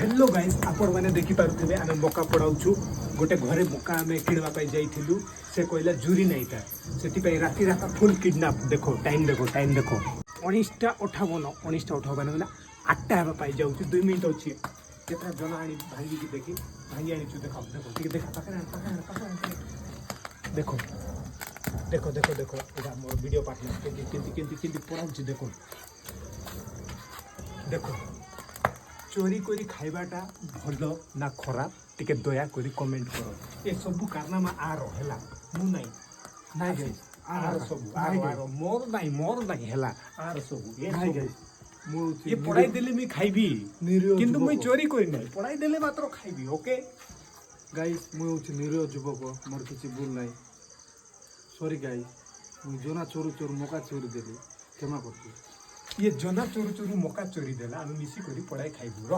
hello guys आपण मैंने देखि पारुथिबे आमे मका पड़ाउछु गोटे घरे मका आमे किणवा पाई जाइथिलु से कहला जुरी नहीं था सेति पई राती राता फुल किडनैप देखो टाइम देखो 19:58 मतलब 8टा हेबा पाई जाउछु 2 मिनिट अछि केतना जना आनी भांगी की देखि भांगी आनी छु देखो देखो ठीक देखा पकड़ देखो देखो देखो देखो एटा मोर वीडियो पार्टनर केंती पड़ाउछु देखो देखो चोरी करी खाइबाटा भलो ना खराब टिके दया करी कमेंट करो ये सब कारनामा आरो हैला मु नहीं गाइस आरो सब आरो मोर नहीं हैला आरो सब ये नहीं गाइस मु ये पढ़ाई देले मी खाइबी किंतु मुई चोरी करी नहीं पढ़ाई देले मात्र खाइबी ओके गाइस मु होछि निरीह युवक मोर किछि भूल नाही सॉरी गाइस मु जोना चोरू मौका चोरी देली क्षमा करती ये जना चोरू मौका चोरी देला हम मिसी करी पढ़ाई खाइबू